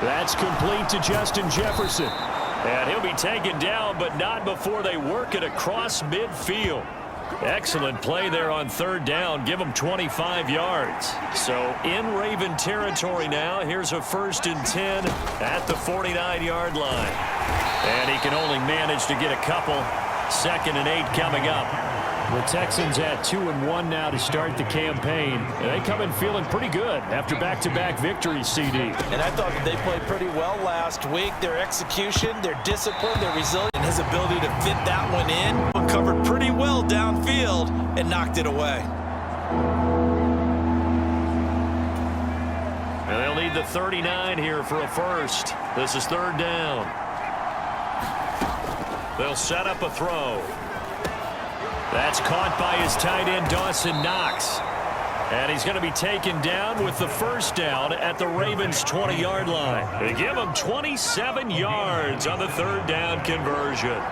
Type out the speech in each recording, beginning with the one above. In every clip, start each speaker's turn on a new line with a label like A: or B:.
A: That's complete to Justin Jefferson. And he'll be taken down, but not before they work it across midfield. Excellent play there on third down. Give them 25 yards. So in Raven territory now. Here's a 1st and 10 at the 49-yard line. And he can only manage to get a couple. 2nd and 8 coming up. The Texans at 2-1 now to start the campaign. And they come in feeling pretty good after back-to-back victories, CD.
B: And I thought that they played pretty well last week. Their execution, their discipline, their resilience, and his ability to fit that one in. Covered pretty well downfield and knocked it away.
A: And they'll need the 39 here for a first. This is 3rd down. They'll set up a throw. That's caught by his tight end, Dawson Knox. And he's going to be taken down with the 1st down at the Ravens' 20-yard line. They give him 27 yards on the 3rd down conversion.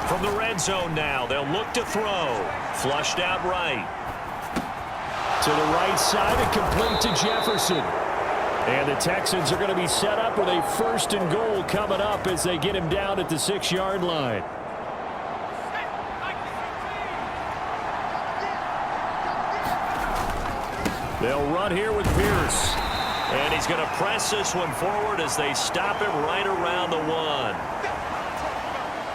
A: From the red zone now, they'll look to throw. Flushed out right.
C: To the right side and complete to Jefferson. And the Texans are going to be set up with a 1st and goal coming up as they get him down at the 6-yard line. They'll run here with Pierce.
A: And he's going to press this one forward as they stop him right around the 1.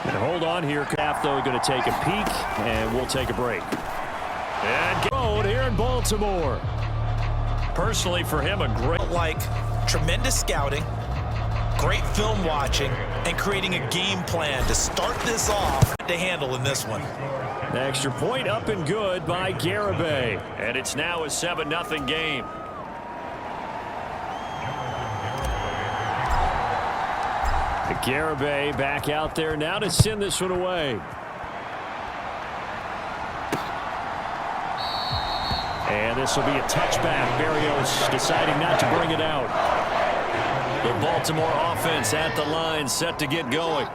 C: And hold on here. Kraft, though, going to take a peek, and we'll take a break.
A: And
C: road here in Baltimore.
A: Personally, for him, a great...
B: Like tremendous scouting, great film watching, and creating a game plan to start this off to handle in this one.
C: The extra point up and good by Garibay.
A: And it's now a 7-0 game.
C: Garibay back out there now to send this one away. And this will be a touchback. Berrios deciding not to bring it out.
A: The Baltimore offense at the line, set to get going.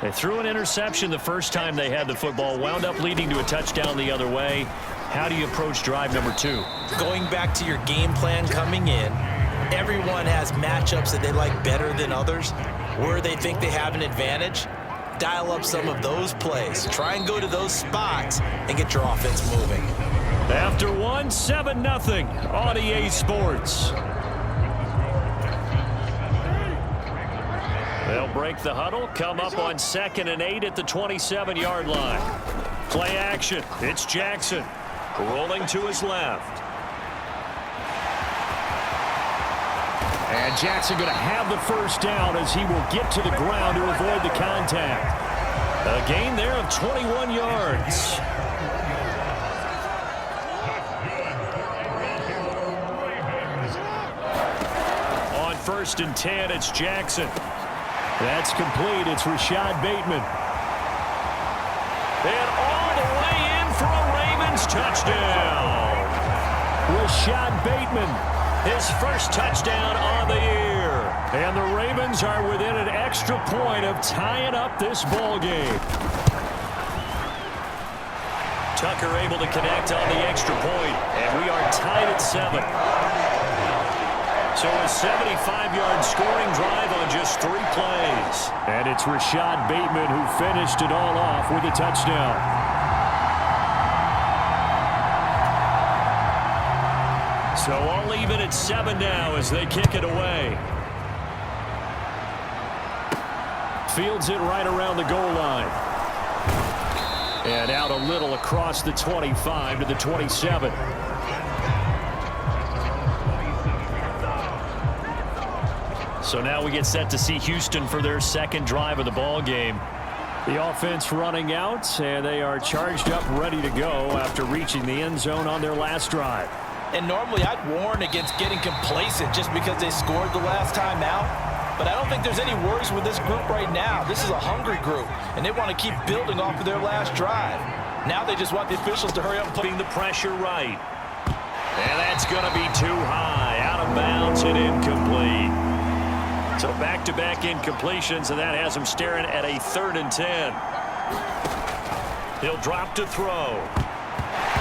A: They threw an interception the first time they had the football, wound up leading to a touchdown the other way. How do you approach drive number 2?
B: Going back to your game plan coming in, everyone has matchups that they like better than others. Where they think they have an advantage, dial up some of those plays. Try and go to those spots and get your offense moving.
C: After 7-0 on EA Sports.
A: They'll break the huddle, come up on 2nd and 8 at the 27-yard line. Play action. It's Jackson rolling to his left.
C: And Jackson going to have the 1st down as he will get to the ground to avoid the contact.
A: A gain there of 21 yards. On 1st and 10, it's Jackson.
C: That's complete. It's Rashad Bateman.
A: And all the way in for a Ravens touchdown.
C: Rashad Bateman.
A: His 1st touchdown on the year.
C: And the Ravens are within an extra point of tying up this ball game.
A: Tucker able to connect on the extra point, and we are tied at 7. So a 75-yard scoring drive on just 3 plays.
C: And it's Rashad Bateman who finished it all off with a touchdown.
A: So all even at 7 now as they kick it away.
C: Fields it right around the goal line. And out a little across the 25 to the 27.
A: So now we get set to see Houston for their 2nd drive of the ball game.
C: The offense running out, and they are charged up, ready to go after reaching the end zone on their last drive.
B: And normally I'd warn against getting complacent just because they scored the last time out. But I don't think there's any worries with this group right now. This is a hungry group, and they want to keep building off of their last drive. Now they just want the officials to hurry up and
A: putting the pressure right. And that's going to be too high, out of bounds and incomplete. So back-to-back incompletions, and that has him staring at a 3rd and 10. He'll drop to throw.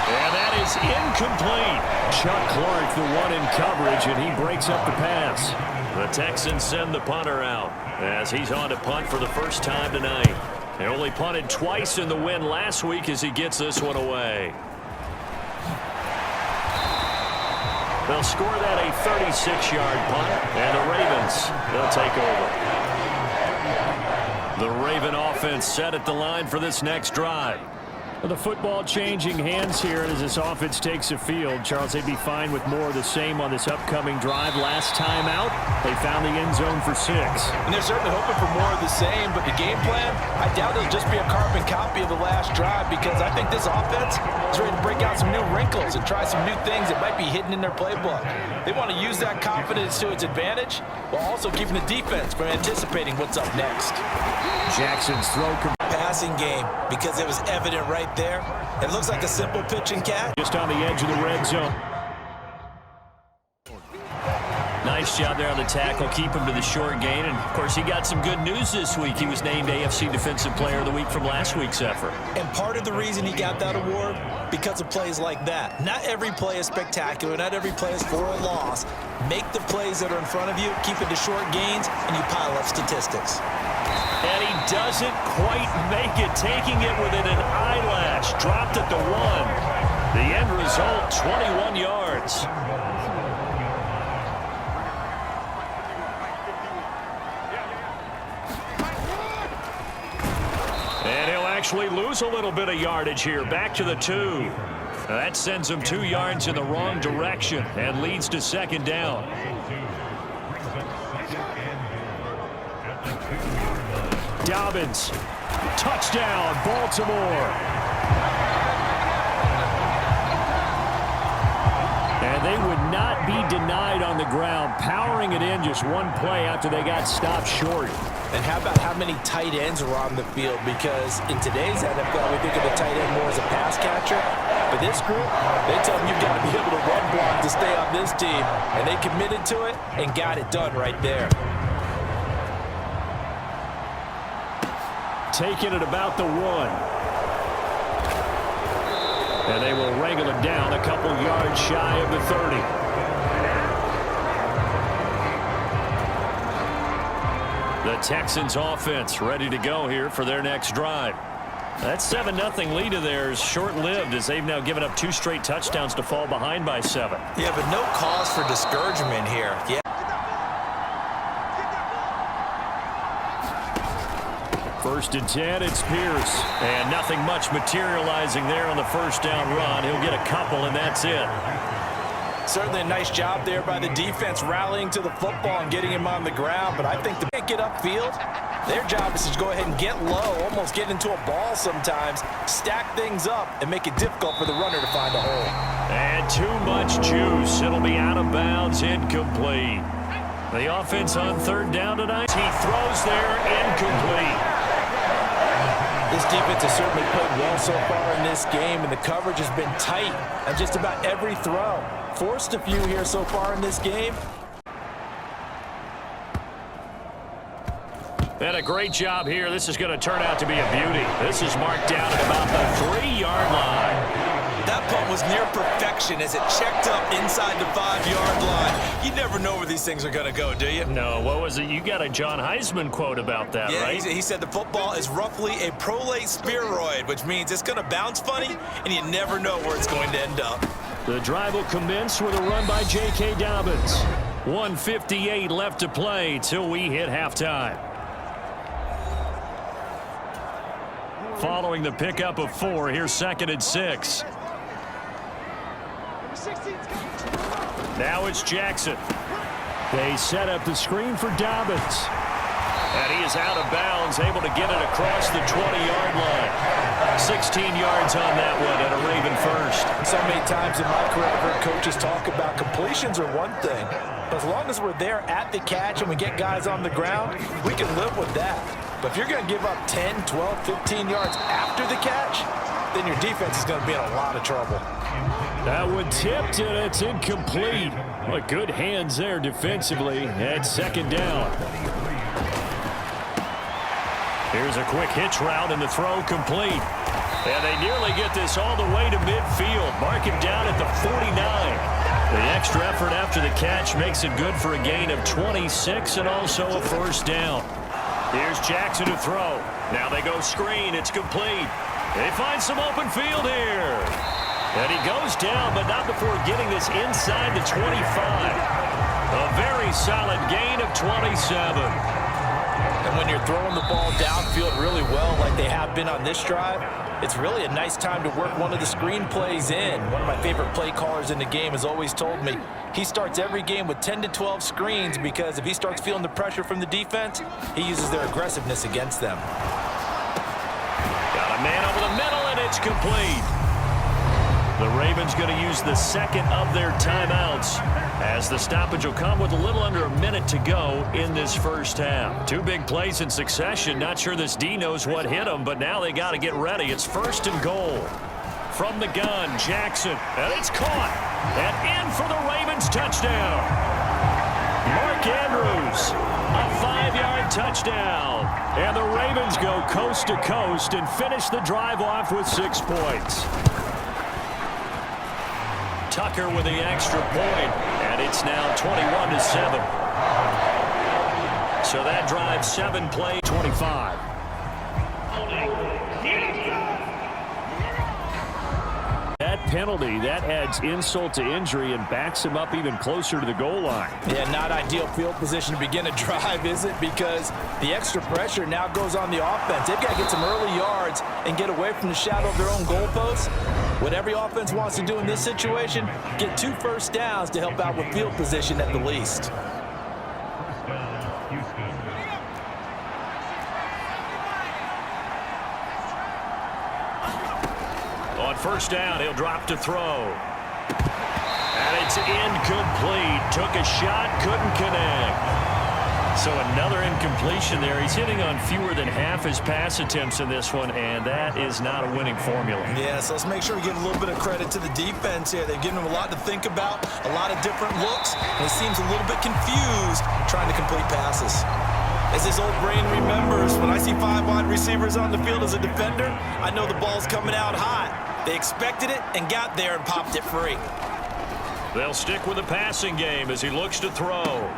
A: And that is incomplete.
C: Chuck Clark, the one in coverage, and he breaks up the pass.
A: The Texans send the punter out as he's on to punt for the first time tonight. They only punted twice in the win last week as he gets this one away. They'll score that a 36-yard punt, and the Ravens, they'll take over. The Raven offense set at the line for this next drive.
C: The football changing hands here as this offense takes the field. Charles, they'd be fine with more of the same on this upcoming drive. Last time out, they found the end zone for 6.
D: And they're certainly hoping for more of the same, but the game plan, I doubt it'll just be a carbon copy of the last drive, because I think this offense is ready to break out some new wrinkles and try some new things that might be hidden in their playbook. They want to use that confidence to its advantage while also keeping the defense from anticipating what's up next.
C: Jackson's throw
B: Passing game, because it was evident right there. It looks like a simple pitch and catch.
C: just on the edge of the red zone.
A: Nice job there on the tackle. Keep him to the short gain. And, of course, he got some good news this week. He was named AFC Defensive Player of the Week from last week's effort.
B: And part of the reason he got that award, because of plays like that. Not every play is spectacular. Not every play is for a loss. Make the plays that are in front of you, keep it to short gains, and you pile up statistics.
A: And he doesn't quite make it, taking it within an eyelash. Dropped at the 1. The end result, 21 yards. And he'll actually lose a little bit of yardage here. Back to the 2. That sends him 2 yards in the wrong direction and leads to second down.
C: Dobbins, touchdown, Baltimore. And they would not be denied on the ground, powering it in just one play after they got stopped short.
B: And how about how many tight ends are on the field? Because in today's NFL, we think of the tight end more as a pass catcher. But this group, they tell them you've got to be able to run block to stay on this team. And they committed to it and got it done right there.
C: Taking it about the 1. And they will wrangle it down a couple yards shy of the 30.
A: The Texans offense ready to go here for their next drive. That 7-0 lead of theirs short-lived as they've now given up 2 straight touchdowns to fall behind by 7.
B: Yeah, but no cause for discouragement here. Yeah.
C: First and 10, it's Pierce.
A: And nothing much materializing there on the first down run. He'll get a couple, and that's it.
B: Certainly a nice job there by the defense rallying to the football and getting him on the ground. But I think they can't get upfield. Their job is to go ahead and get low, almost get into a ball sometimes, stack things up, and make it difficult for the runner to find a hole.
A: And too much juice. It'll be out of bounds, incomplete. The offense on third down tonight. He throws there, incomplete.
B: This defense has certainly played well so far in this game, and the coverage has been tight on just about every throw. Forced a few here so far in this game.
A: And a great job here. This is going to turn out to be a beauty. This is marked down at about the 3-yard line.
B: That punt was near perfection as it checked up inside the 5-yard line. You never know where these things are going to go, do you?
A: No, what was it? You got a John Heisman quote about that,
B: yeah,
A: right?
B: He said the football is roughly a prolate spheroid, which means it's going to bounce funny, and you never know where it's going to end up.
C: The drive will commence with a run by J.K. Dobbins.
A: 1:58 left to play till we hit halftime. Following the pickup of 4, here's 2nd and 6. Now it's Jackson.
C: They set up the screen for Dobbins.
A: And he is out of bounds, able to get it across the 20-yard line. 16 yards on that one and a Raven first.
B: So many times in my career, I've heard coaches talk about completions are one thing. But as long as we're there at the catch and we get guys on the ground, we can live with that. But if you're going to give up 10, 12, 15 yards after the catch, then your defense is going to be in a lot of trouble.
C: That one tipped, and it's incomplete. But good hands there defensively at 2nd down.
A: Here's a quick hitch route, and the throw complete. And they nearly get this all the way to midfield. Mark him down at the 49. The extra effort after the catch makes it good for a gain of 26 and also a first down. Here's Jackson to throw. Now they go screen. It's complete. They find some open field here. And he goes down, but not before getting this inside the 25. A very solid gain of 27.
D: And when you're throwing the ball downfield really well like they have been on this drive, it's really a nice time to work one of the screen plays in. One of my favorite play callers in the game has always told me he starts every game with 10 to 12 screens because if he starts feeling the pressure from the defense, he uses their aggressiveness against them.
A: Got a man over the middle, and it's complete. The Ravens going to use the second of their timeouts as the stoppage will come with a little under a minute to go in this first half. Two big plays in succession. Not sure this D knows what hit him, but now they got to get ready. It's first and goal. From the gun, Jackson, and it's caught. And in for the Ravens touchdown. Mark Andrews, a 5-yard touchdown. And the Ravens go coast to coast and finish the drive off with 6 points. Tucker with the extra point, and it's now 21-7. So that drive 7 play, 25. That penalty, that adds insult to injury and backs him up even closer to the goal line.
D: Yeah, not ideal field position to begin a drive, is it? Because the extra pressure now goes on the offense. They've got to get some early yards and get away from the shadow of their own goalposts. What every offense wants to do in this situation, get 2 first downs to help out with field position at the least.
A: On first down, he'll drop to throw. And it's incomplete. Took a shot, couldn't connect. So another incompletion there. He's hitting on fewer than half his pass attempts in this one, and that is not a winning formula.
B: Yeah, so let's make sure we give a little bit of credit to the defense here. They've given him a lot to think about, a lot of different looks, and he seems a little bit confused trying to complete passes. As his old brain remembers, when I see 5 wide receivers on the field as a defender, I know the ball's coming out hot. They expected it and got there and popped it free.
A: They'll stick with the passing game as he looks to throw.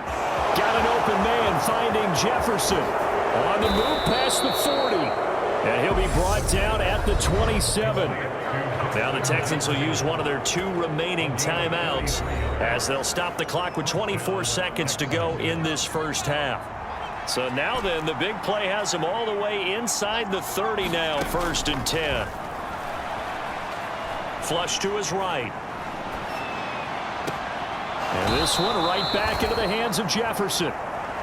C: Got an open man finding Jefferson. On the move past the 40. And he'll be brought down at the 27.
A: Now the Texans will use one of their 2 remaining timeouts as they'll stop the clock with 24 seconds to go in this first half. So now then, the big play has him all the way inside the 30 now, 1st and 10. Flush to his right.
C: And this one right back into the hands of Jefferson.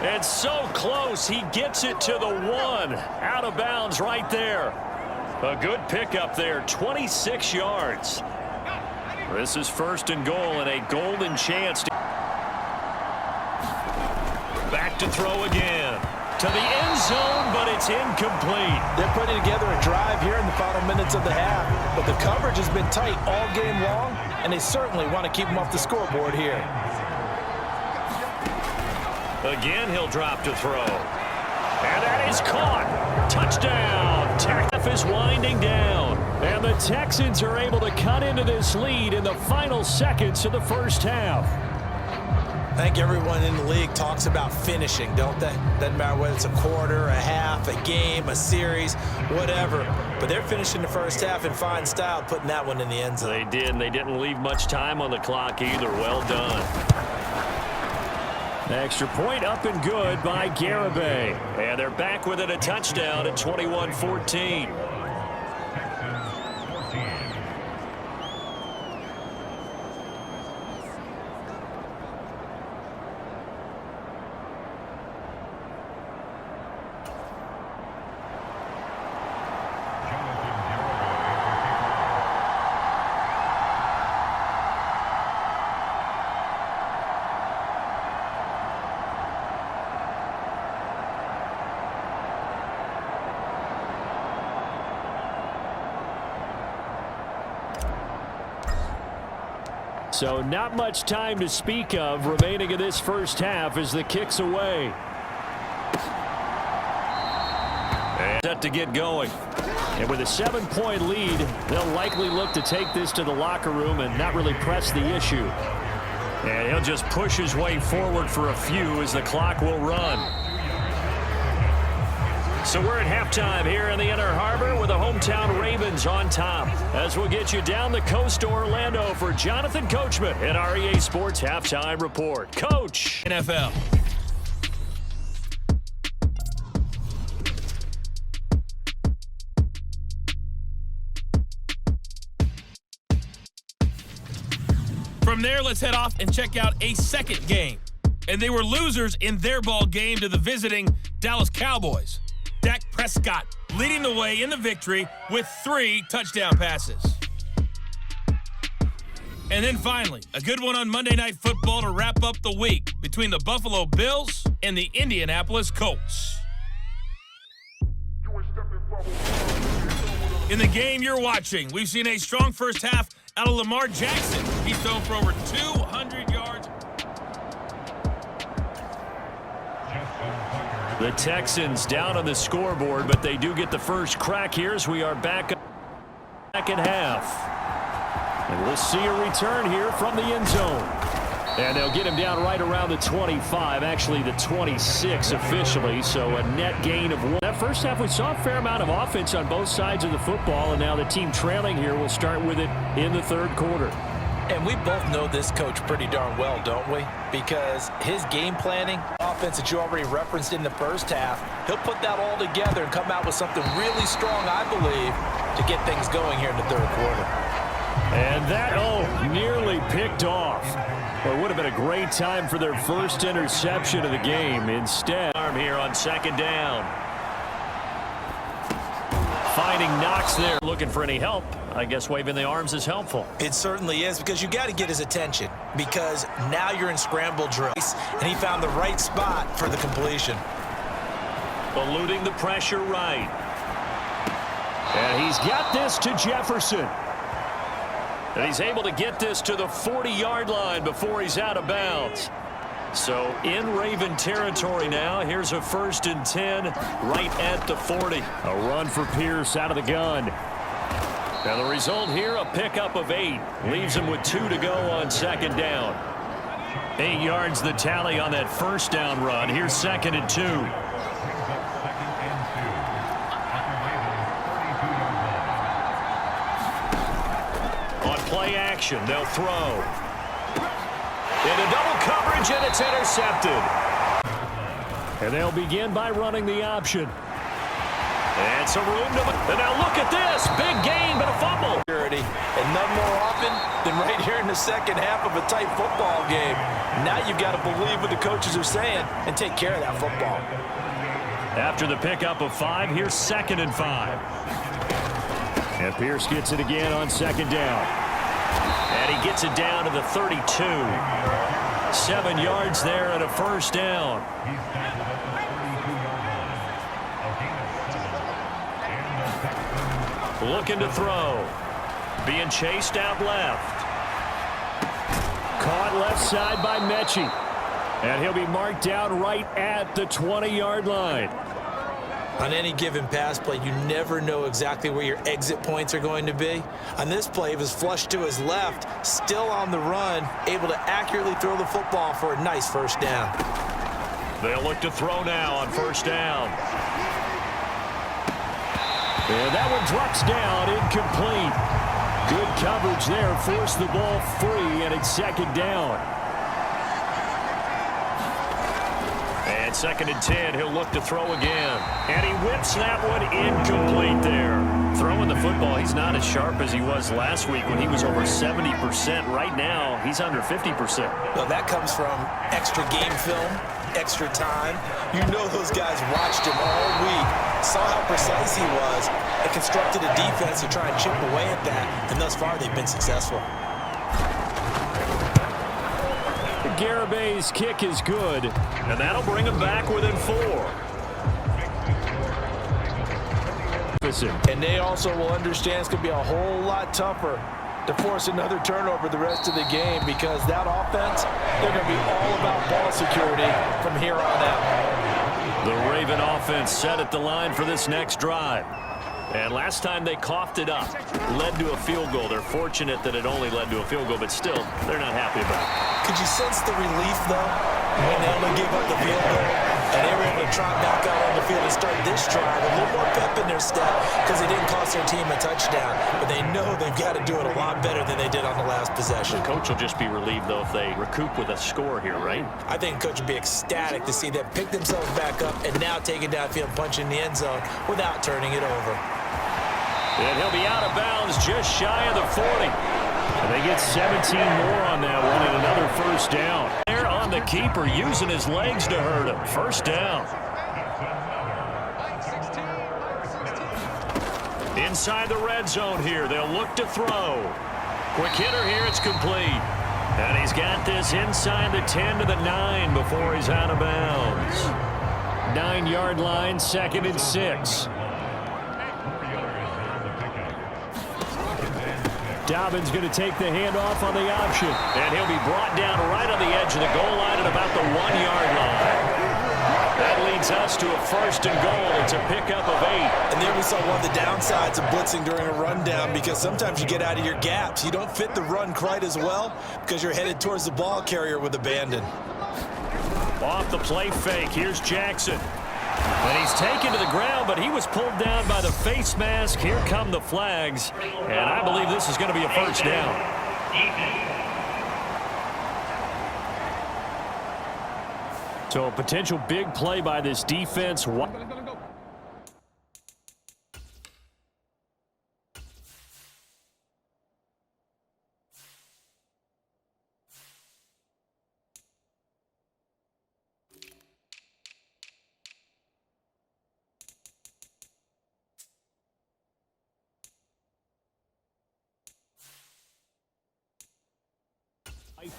A: And so close, he gets it to the 1. Out of bounds right there. A good pickup there, 26 yards. This is 1st and goal and a golden chance. Back to throw again. To the end zone, but it's incomplete.
B: They're putting together a drive here in the final minutes of the half, but the coverage has been tight all game long, and they certainly want to keep them off the scoreboard here.
A: Again, he'll drop to throw. And that is caught. Touchdown. Half is winding down.
C: And the Texans are able to cut into this lead in the final seconds of the first half.
B: I think everyone in the league talks about finishing, don't they? Doesn't matter whether it's a quarter, a half, a game, a series, whatever. But they're finishing the first half in fine style, putting that one in the end zone.
A: They did, and they didn't leave much time on the clock either. Well done.
C: Extra point up and good by Garibay.
A: And they're back with it, a touchdown at 21-14.
C: So not much time to speak of remaining in this first half as the kick's away.
A: And set to get going.
C: And with a 7-point lead, they'll likely look to take this to the locker room and not really press the issue. And he'll just push his way forward for a few as the clock will run. So we're at halftime here in the Inner Harbor with the hometown Ravens on top. As we'll get you down the coast to Orlando for Jonathan Coachman at our EA Sports Halftime Report. Coach.
E: NFL. From there, let's head off and check out a second game. And they were losers in their ball game to the visiting Dallas Cowboys. Dak Prescott leading the way in the victory with 3 touchdown passes. And then finally, a good one on Monday Night Football to wrap up the week between the Buffalo Bills and the Indianapolis Colts. In the game you're watching, we've seen a strong first half out of Lamar Jackson. He's thrown for over 200 yards.
C: The Texans down on the scoreboard, but they do get the first crack here as we are back at half. And we'll see a return here from the end zone. And they'll get him down right around the 25, actually the 26 officially, so a net gain of 1. That first half we saw a fair amount of offense on both sides of the football, and now the team trailing here will start with it in the third quarter.
B: And we both know this coach pretty darn well, don't we? Because his game planning, offense that you already referenced in the first half, he'll put that all together and come out with something really strong, I believe, to get things going here in the third quarter.
C: And that, nearly picked off. Well, it would have been a great time for their first interception of the game. Instead, arm here on second down. Finding Knox there, looking for any help. I guess waving the arms is helpful.
B: It certainly is, because you got to get his attention, because now you're in scramble drills, and he found the right spot for the completion.
C: Eluding the pressure right. And he's got this to Jefferson. And he's able to get this to the 40-yard line before he's out of bounds. So in Raven territory now. Here's a 1st and 10 right at the 40. A run for Pierce out of the gun. And the result here, a pickup of 8. Leaves him with 2 to go on second down. 8 yards the tally on that first down run. Here's 2nd and 2. On play action, they'll throw. Into double coverage, and it's intercepted. And they'll begin by running the option. And some room to... And now look at this. Big gain, but a fumble.
B: And none more often than right here in the second half of a tight football game. Now you've got to believe what the coaches are saying and take care of that football.
C: After the pickup of 5, here's 2nd and 5. And Pierce gets it again on second down. And he gets it down to the 32. 7 yards there and a first down. Looking to throw. Being chased out left. Caught left side by Mechie. And he'll be marked down right at the 20-yard line.
B: On any given pass play, you never know exactly where your exit points are going to be. On this play, it was flushed to his left, still on the run, able to accurately throw the football for a nice first down.
C: They'll look to throw now on first down. And that one drops down, incomplete. Good coverage there, forced the ball free, and it's second down. And 2nd and 10, he'll look to throw again. And he whips that one incomplete there. Throwing the football, he's not as sharp as he was last week when he was over 70%. Right now, he's under 50%.
B: Well, that comes from extra game film, extra time. You know those guys watched him all week, saw how precise he was, and constructed a defense to try and chip away at that. And thus far, they've been successful.
C: Garabay's kick is good, and that'll bring him back within 4.
B: And they also will understand it's going to be a whole lot tougher to force another turnover the rest of the game, because that offense, they're going to be all about ball security from here on out.
C: The Raven offense set at the line for this next drive.
A: And last time they coughed it up, led to a field goal. They're fortunate that it only led to a field goal, but still, they're not happy about it.
B: Could you sense the relief, though, when they only gave up the field goal and they were able to trot back out on the field and start this drive? A little more pep in their step because they didn't cost their team a touchdown, but they know they've got to do it a lot better than they did on the last possession.
A: The coach will just be relieved, though, if they recoup with a score here, right?
B: I think coach would be ecstatic to see them pick themselves back up and now take it downfield, punch in the end zone without turning it over.
A: And he'll be out of bounds just shy of the 40. And they get 17 more on that one and another first down. There on the keeper, using his legs to hurt him. First down. Inside the red zone here, they'll look to throw. Quick hitter here, it's complete. And he's got this inside the 10 to the 9 before he's out of bounds. 9-yard line, 2nd and 6. Dobbins going to take the handoff on the option. And he'll be brought down right on the edge of the goal line at about the 1-yard line. That leads us to a 1st and goal. It's a pickup of 8.
B: And there we saw one of the downsides of blitzing during a rundown because sometimes you get out of your gaps. You don't fit the run quite as well because you're headed towards the ball carrier with abandon.
A: Off the play fake, here's Jackson. And he's taken to the ground, but he was pulled down by the face mask. Here come the flags. And I believe this is going to be a first down. So a potential big play by this defense.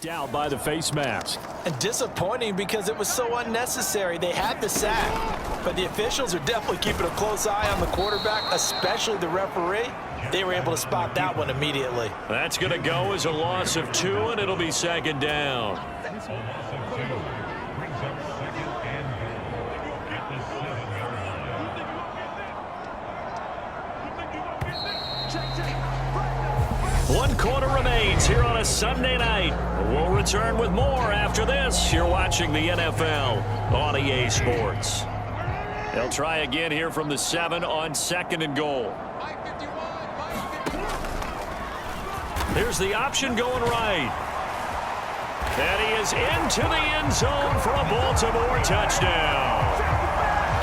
A: Out by the face mask.
B: And disappointing because it was so unnecessary. They had the sack, but the officials are definitely keeping a close eye on the quarterback, especially the referee. They were able to spot that one immediately.
A: That's going to go as a loss of 2, and it'll be 2nd down. One quarter remains here on a Sunday night. We'll return with more after this. You're watching the NFL on EA Sports. They'll try again here from the 7 on 2nd and goal. Here's the option going right. And he is into the end zone for a Baltimore touchdown.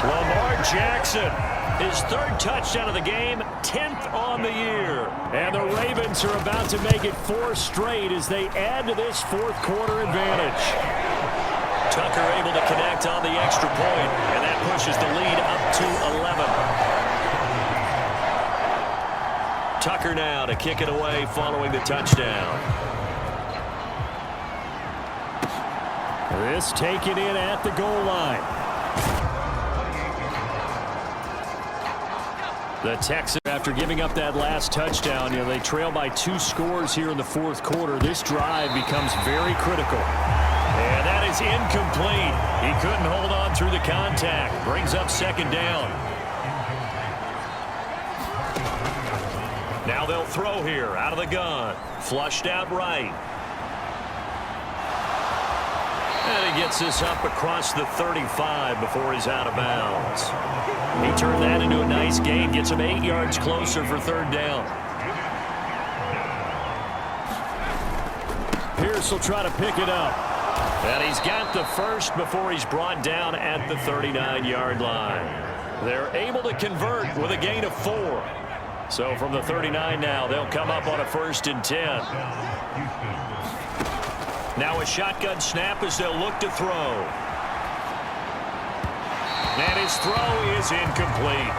A: Lamar Jackson. His 3rd touchdown of the game, 10th on the year. And the Ravens are about to make it 4 straight as they add to this 4th quarter advantage. Tucker able to connect on the extra point, and that pushes the lead up to 11. Tucker now to kick it away following the touchdown. This taken in at the goal line. The Texans, after giving up that last touchdown, they trail by 2 scores here in the 4th quarter. This drive becomes very critical. And that is incomplete. He couldn't hold on through the contact. Brings up 2nd down. Now they'll throw here out of the gun. Flushed out right. And he gets this up across the 35 before he's out of bounds. He turned that into a nice gain, gets him 8 yards closer for 3rd down. Pierce will try to pick it up. And he's got the 1st before he's brought down at the 39-yard line. They're able to convert with a gain of 4. So from the 39 now, they'll come up on a 1st and 10. Now a shotgun snap as they'll look to throw. And his throw is incomplete.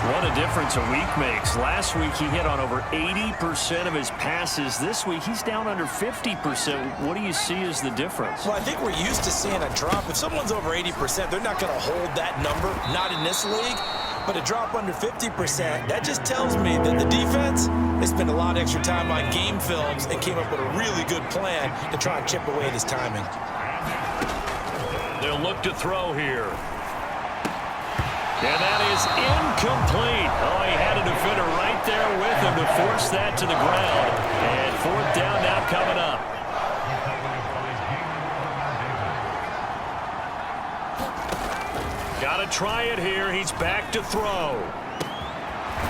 A: What a difference a week makes. Last week he hit on over 80% of his passes. This week he's down under 50%. What do you see as the difference?
B: Well, I think we're used to seeing a drop. If someone's over 80%, they're not going to hold that number, not in this league. But a drop under 50%, that just tells me that the defense has spent a lot of extra time on game films and came up with a really good plan to try and chip away at his timing.
A: They'll look to throw here. And that is incomplete. Oh, he had a defender right there with him to force that to the ground. And fourth down now coming up. Got to try it here. He's back to throw.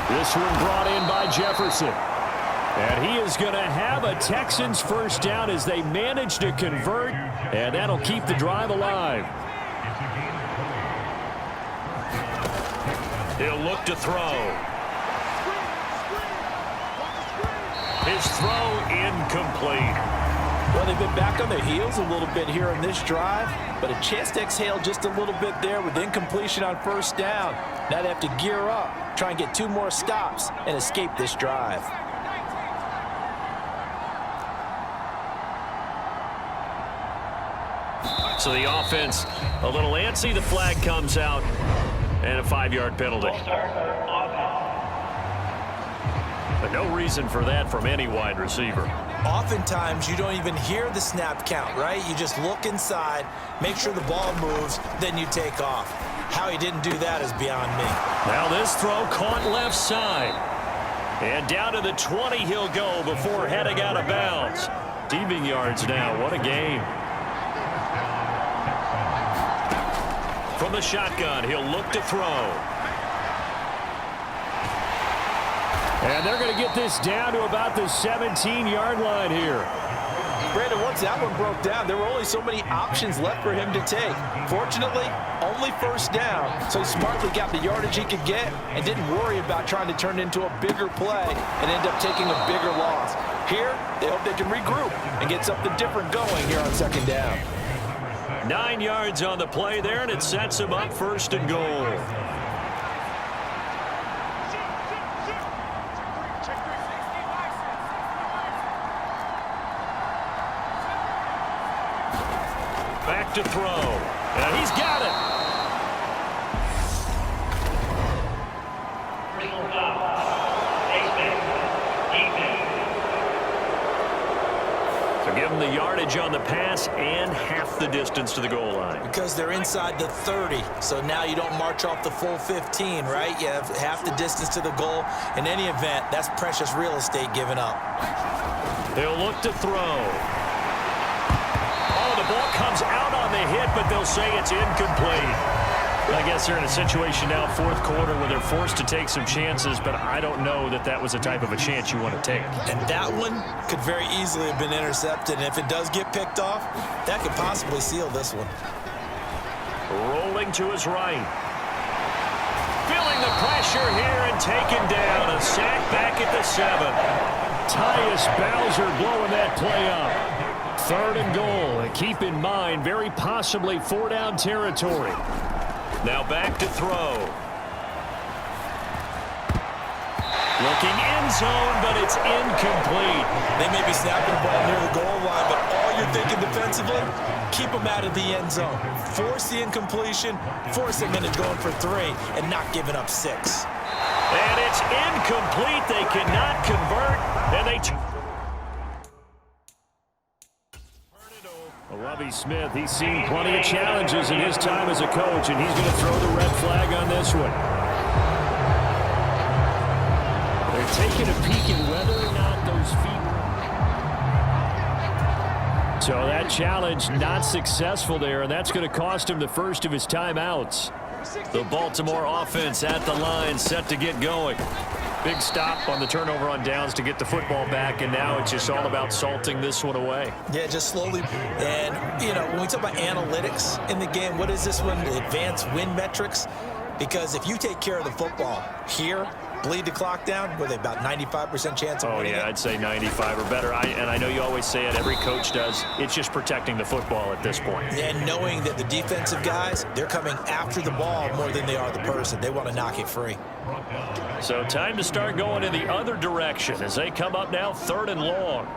A: This one brought in by Jefferson. And he is going to have a Texans first down as they manage to convert. And that'll keep the drive alive. He'll look to throw. His throw incomplete.
D: Well, they've been back on their heels a little bit here in this drive, but a chance to exhale just a little bit there with incompletion on first down. Now they have to gear up, try and get 2 more stops, and escape this drive.
A: So the offense a little antsy. The flag comes out, and a 5-yard penalty. But no reason for that from any wide receiver.
B: Oftentimes, you don't even hear the snap count, right? You just look inside, make sure the ball moves, then you take off. How he didn't do that is beyond me.
A: Now this throw caught left side. And down to the 20 he'll go before heading out of bounds. Receiving yards now. What a game. From the shotgun, he'll look to throw. And they're going to get this down to about the 17-yard line here.
D: Brandon, once that one broke down, there were only so many options left for him to take. Fortunately, only first down, so he smartly got the yardage he could get and didn't worry about trying to turn it into a bigger play and end up taking a bigger loss. Here, they hope they can regroup and get something different going here on second down.
A: 9 yards on the play there, and it sets him up first and goal. Back to throw, and he's got it. So give him the yardage on the pass and half the distance to the goal line.
B: Because they're inside the 30, so now you don't march off the full 15, right? You have half the distance to the goal. In any event, that's precious real estate given up.
A: They'll look to throw. The ball comes out on the hit, but they'll say it's incomplete. I guess they're in a situation now, fourth quarter, where they're forced to take some chances, but I don't know that that was the type of a chance you want to take.
B: And that one could very easily have been intercepted, and if it does get picked off, that could possibly seal this one.
A: Rolling to his right. Feeling the pressure here and taken down. A sack back at the 7. Tyus Bowser blowing that play up. 3rd and goal, and keep in mind, very possibly 4-down territory. Now back to throw. Looking end zone, but it's incomplete.
B: They may be snapping the ball near the goal line, but all you're thinking defensively, keep them out of the end zone. Force the incompletion, force them into going for 3, and not giving up 6.
A: And it's incomplete. They cannot convert, and they... Lovie Smith, he's seen plenty of challenges in his time as a coach, and he's going to throw the red flag on this one. They're taking a peek at whether or not those feet... So that challenge not successful there, and that's going to cost him the first of his timeouts. The Baltimore offense at the line, set to get going. Big stop on the turnover on downs to get the football back, and now it's just all about salting this one away.
B: Yeah, just slowly. And, you know, when we talk about analytics in the game, what is this one? Advanced win metrics? Because if you take care of the football here, bleed the clock down, were they about 95% chance of winning it?
A: I'd say 95 or better. And I know you always say it, every coach does. It's just protecting the football at this point.
B: And knowing that the defensive guys, they're coming after the ball more than they are the person. They want to knock it free.
A: So time to start going in the other direction as they come up now 3rd and long.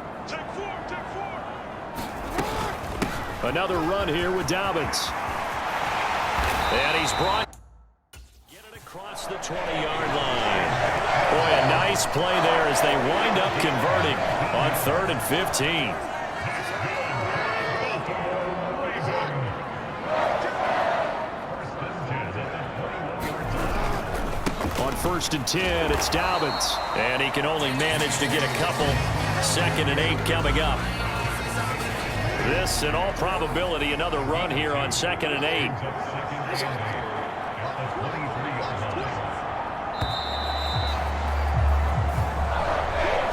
A: Another run here with Dobbins. And he's brought... Get it across the 20-yard line. Boy, a nice play there as they wind up converting on 3rd and 15. 1st and 10. It's Dobbins. And he can only manage to get a couple. 2nd and 8 coming up. This, in all probability, another run here on 2nd and 8.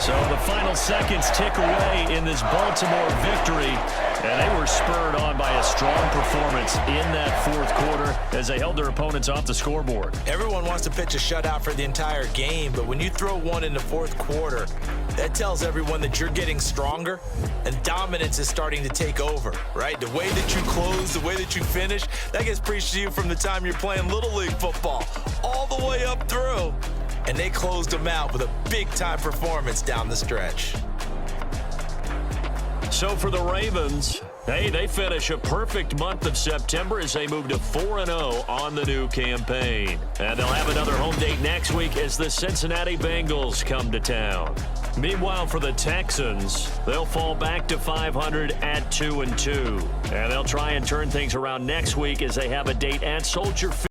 A: So the final seconds tick away in this Baltimore victory. And they were spurred on by a strong performance in that 4th quarter as they held their opponents off the scoreboard.
B: Everyone wants to pitch a shutout for the entire game, but when you throw one in the 4th quarter, that tells everyone that you're getting stronger and dominance is starting to take over, right? The way that you close, the way that you finish, that gets preached to you from the time you're playing Little League football all the way up through. And they closed them out with a big-time performance down the stretch.
A: So for the Ravens, hey, they finish a perfect month of September as they move to 4-0 on the new campaign. And they'll have another home date next week as the Cincinnati Bengals come to town. Meanwhile, for the Texans, they'll fall back to 500 at 2-2. And they'll try and turn things around next week as they have a date at Soldier Field.